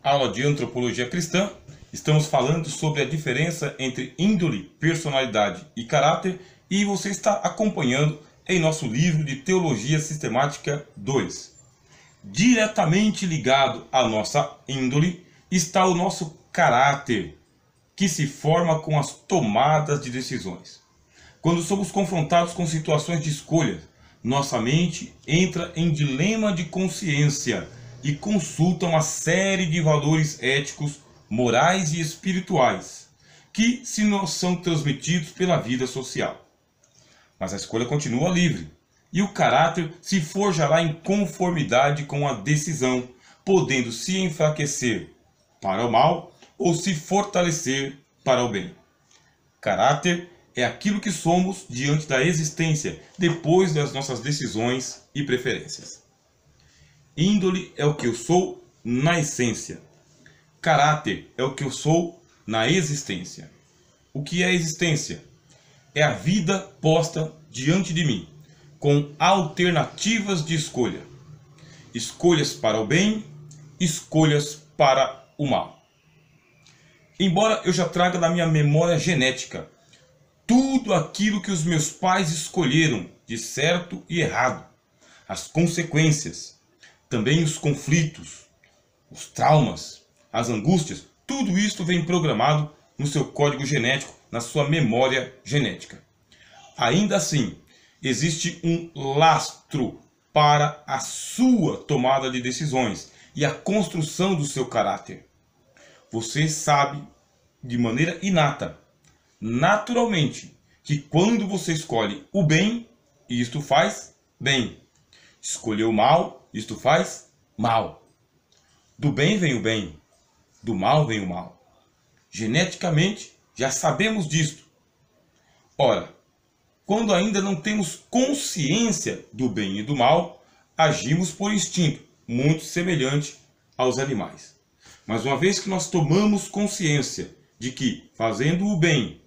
Aula de Antropologia Cristã. Estamos falando sobre a diferença entre índole, personalidade e caráter, e você está acompanhando em nosso livro de Teologia Sistemática 2. Diretamente ligado à nossa índole está o nosso caráter, que se forma com as tomadas de decisões. Quando somos confrontados com situações de escolha, nossa mente entra em dilema de consciência e consulta uma série de valores éticos, morais e espirituais, que se nos são transmitidos pela vida social. Mas a escolha continua livre, e o caráter se forjará em conformidade com a decisão, podendo se enfraquecer para o mal ou se fortalecer para o bem. Caráter é aquilo que somos diante da existência, depois das nossas decisões e preferências. Índole é o que eu sou na essência. Caráter é o que eu sou na existência. O que é a existência? É a vida posta diante de mim, com alternativas de escolha. Escolhas para o bem, escolhas para o mal. Embora eu já traga na minha memória genética tudo aquilo que os meus pais escolheram de certo e errado, as consequências, também os conflitos, os traumas, as angústias, tudo isto vem programado no seu código genético, na sua memória genética. Ainda assim, existe um lastro para a sua tomada de decisões e a construção do seu caráter. Você sabe de maneira inata, naturalmente, que quando você escolhe o bem, isto faz bem. Escolher o mal, isto faz mal. Do bem vem o bem, do mal vem o mal. Geneticamente, já sabemos disto. Ora, quando ainda não temos consciência do bem e do mal, agimos por instinto, muito semelhante aos animais. Mas uma vez que nós tomamos consciência de que, fazendo o bem,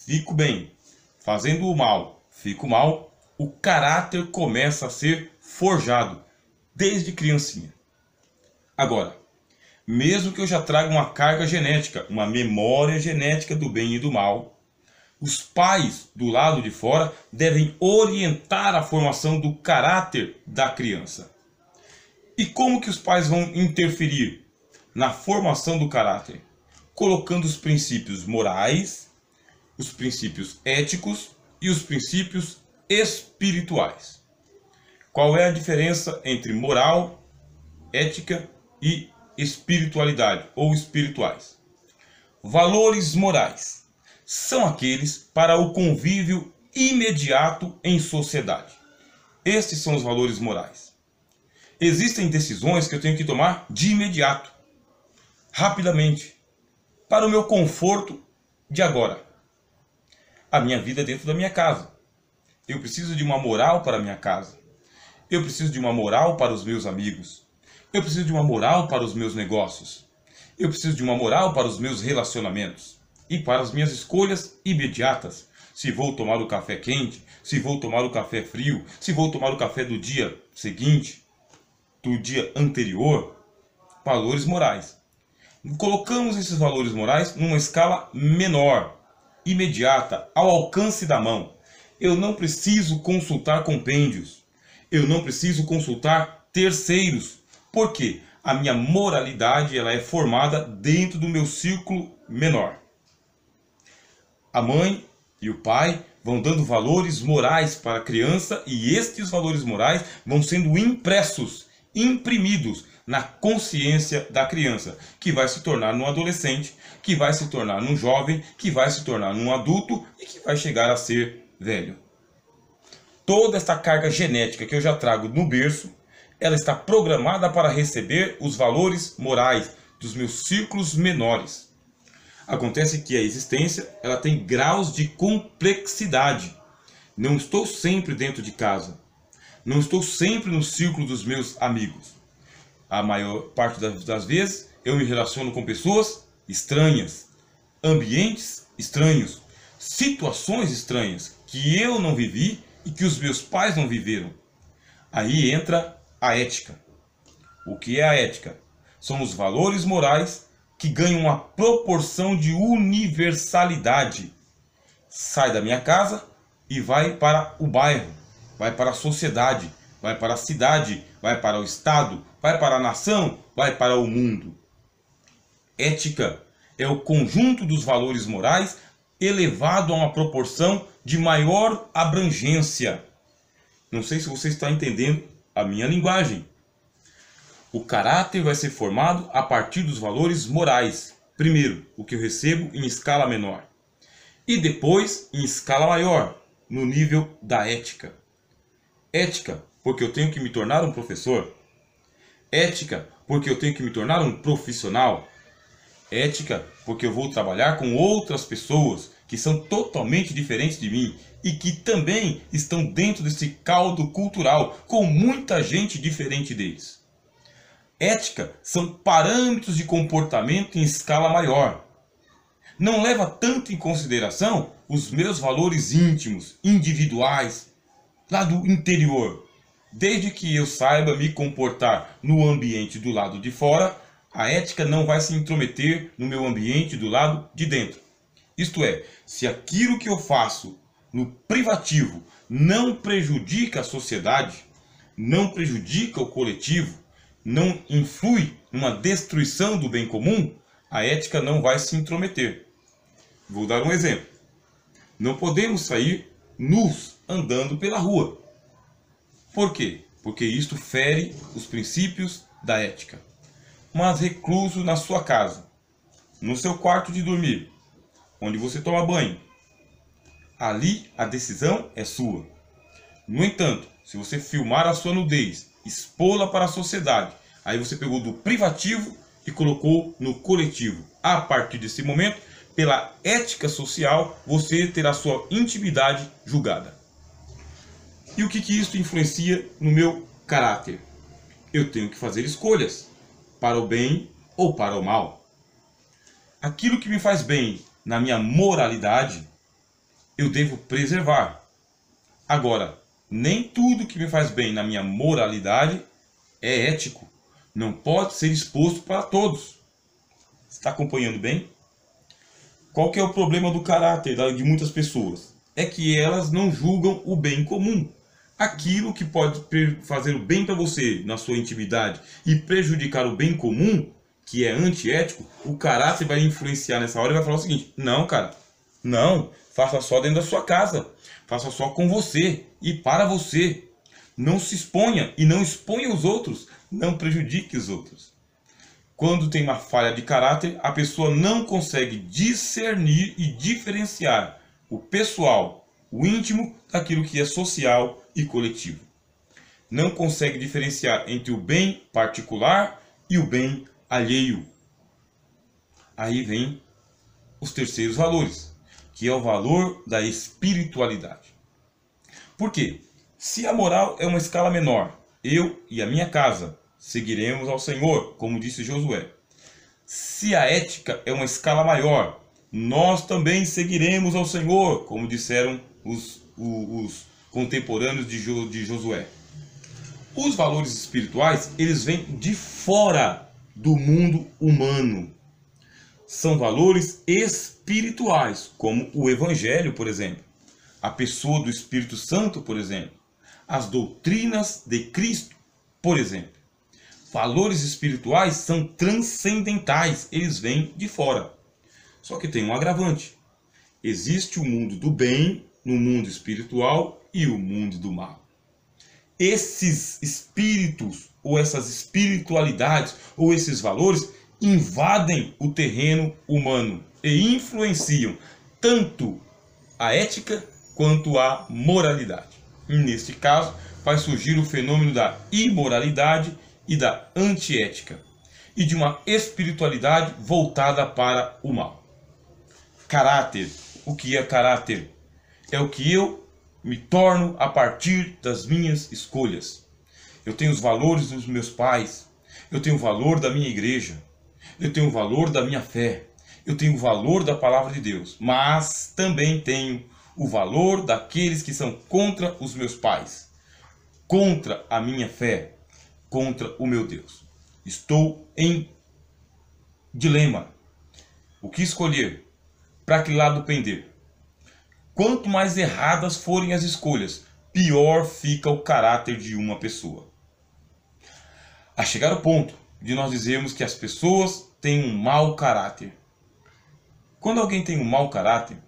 fico bem, fazendo o mal, fico mal, o caráter começa a ser forjado desde criancinha. Agora, mesmo que eu já traga uma carga genética, uma memória genética do bem e do mal, os pais do lado de fora devem orientar a formação do caráter da criança. E como que os pais vão interferir na formação do caráter? Colocando os princípios morais, os princípios éticos e os princípios espirituais. Qual é a diferença entre moral, ética e espiritualidade ou espirituais? Valores morais são aqueles para o convívio imediato em sociedade. Estes são os valores morais. Existem decisões que eu tenho que tomar de imediato, rapidamente, para o meu conforto de agora. A minha vida dentro da minha casa. Eu preciso de uma moral para a minha casa. Eu preciso de uma moral para os meus amigos. Eu preciso de uma moral para os meus negócios. Eu preciso de uma moral para os meus relacionamentos. E para as minhas escolhas imediatas. Se vou tomar o café quente, se vou tomar o café frio, se vou tomar o café do dia seguinte, do dia anterior. Valores morais. Colocamos esses valores morais numa escala menor, imediata, ao alcance da mão. Eu não preciso consultar compêndios. Eu não preciso consultar terceiros. Por quê? A minha moralidade ela é formada dentro do meu círculo menor. A mãe e o pai vão dando valores morais para a criança e estes valores morais vão sendo impressos, imprimidos na consciência da criança, que vai se tornar num adolescente, que vai se tornar num jovem, que vai se tornar num adulto e que vai chegar a ser velho. Toda esta carga genética que eu já trago no berço, ela está programada para receber os valores morais dos meus círculos menores. Acontece que a existência ela tem graus de complexidade. Não estou sempre dentro de casa. Não estou sempre no círculo dos meus amigos. A maior parte das vezes eu me relaciono com pessoas estranhas, ambientes estranhos, situações estranhas que eu não vivi e que os meus pais não viveram. Aí entra a ética. O que é a ética? são os valores morais que ganham uma proporção de universalidade. Sai da minha casa e vai para o bairro, vai para a sociedade, vai para a cidade, vai para o estado, vai para a nação, vai para o mundo. Ética é o conjunto dos valores morais elevado a uma proporção de maior abrangência. Não sei se você está entendendo a minha linguagem. O caráter vai ser formado a partir dos valores morais. Primeiro, o que eu recebo em escala menor. E depois, em escala maior, no nível da ética. Ética, porque eu tenho que me tornar um professor. Ética, porque eu tenho que me tornar um profissional. Ética, porque eu vou trabalhar com outras pessoas que são totalmente diferentes de mim e que também estão dentro desse caldo cultural com muita gente diferente deles. Ética são parâmetros de comportamento em escala maior. Não leva tanto em consideração os meus valores íntimos, individuais, lá do interior. Desde que eu saiba me comportar no ambiente do lado de fora, a ética não vai se intrometer no meu ambiente do lado de dentro. Isto é, se aquilo que eu faço no privativo não prejudica a sociedade, não prejudica o coletivo, não influi numa destruição do bem comum, a ética não vai se intrometer. Vou dar um exemplo. Não podemos sair nus andando pela rua. Por quê? Porque isto fere os princípios da ética. Mas recluso na sua casa, no seu quarto de dormir, onde você toma banho, ali a decisão é sua. No entanto, se você filmar a sua nudez, expô-la para a sociedade, aí você pegou do privativo e colocou no coletivo. A partir desse momento, pela ética social, você terá sua intimidade julgada. E o que isso influencia no meu caráter? Eu tenho que fazer escolhas, para o bem ou para o mal. Aquilo que me faz bem na minha moralidade, eu devo preservar. Agora, nem tudo que me faz bem na minha moralidade é ético. Não pode ser exposto para todos. Está acompanhando bem? Qual que é o problema do caráter de muitas pessoas? É que elas não julgam o bem comum. Aquilo que pode fazer o bem para você na sua intimidade e prejudicar o bem comum, que é antiético, o caráter vai influenciar nessa hora e vai falar o seguinte: não, cara, não, faça só dentro da sua casa, faça só com você e para você. Não se exponha e não exponha os outros, não prejudique os outros. Quando tem uma falha de caráter, a pessoa não consegue discernir e diferenciar o pessoal, o íntimo, daquilo que é social e coletivo. Não consegue diferenciar entre o bem particular e o bem alheio. Aí vem os terceiros valores, que é o valor da espiritualidade. Por quê? Se a moral é uma escala menor, eu e a minha casa seguiremos ao Senhor, como disse Josué. Se a ética é uma escala maior, nós também seguiremos ao Senhor, como disseram os contemporâneos de Josué. Os valores espirituais, eles vêm de fora do mundo humano. São valores espirituais, como o Evangelho, por exemplo. A pessoa do Espírito Santo, por exemplo. As doutrinas de Cristo, por exemplo. Valores espirituais são transcendentais, eles vêm de fora. Só que tem um agravante. Existe o mundo do bem, no mundo espiritual, e o mundo do mal. Esses espíritos, ou essas espiritualidades, ou esses valores, invadem o terreno humano e influenciam tanto a ética quanto a moralidade. E neste caso, vai surgir o fenômeno da imoralidade e da antiética, e de uma espiritualidade voltada para o mal. Caráter. O que é caráter? É o que eu me torno a partir das minhas escolhas. Eu tenho os valores dos meus pais, eu tenho o valor da minha igreja, eu tenho o valor da minha fé, eu tenho o valor da palavra de Deus, mas também tenho o valor daqueles que são contra os meus pais, contra a minha fé, contra o meu Deus. Estou em dilema. O que escolher? Para que lado pender? Quanto mais erradas forem as escolhas, pior fica o caráter de uma pessoa. A chegar ao ponto de nós dizermos que as pessoas têm um mau caráter. Quando alguém tem um mau caráter,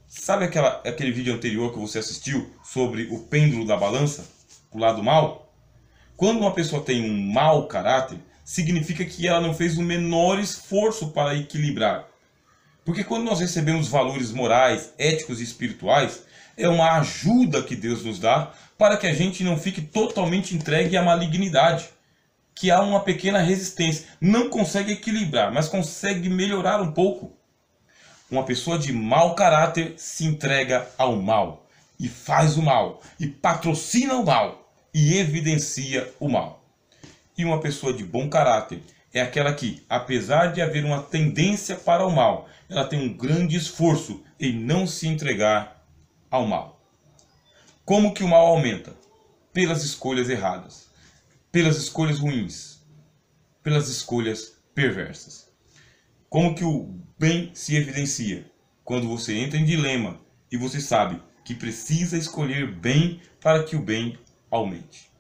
sabe aquele vídeo anterior que você assistiu sobre o pêndulo da balança, o lado mal? Quando uma pessoa tem um mau caráter, significa que ela não fez o menor esforço para equilibrar. Porque quando nós recebemos valores morais, éticos e espirituais, é uma ajuda que Deus nos dá para que a gente não fique totalmente entregue à malignidade. Que há uma pequena resistência. Não consegue equilibrar, mas consegue melhorar um pouco. Uma pessoa de mau caráter se entrega ao mal. E faz o mal. E patrocina o mal. E evidencia o mal. E uma pessoa de bom caráter é aquela que, apesar de haver uma tendência para o mal, ela tem um grande esforço em não se entregar ao mal. Como que o mal aumenta? Pelas escolhas erradas, pelas escolhas ruins, pelas escolhas perversas. Como que o bem se evidencia? Quando você entra em dilema e você sabe que precisa escolher bem para que o bem aumente.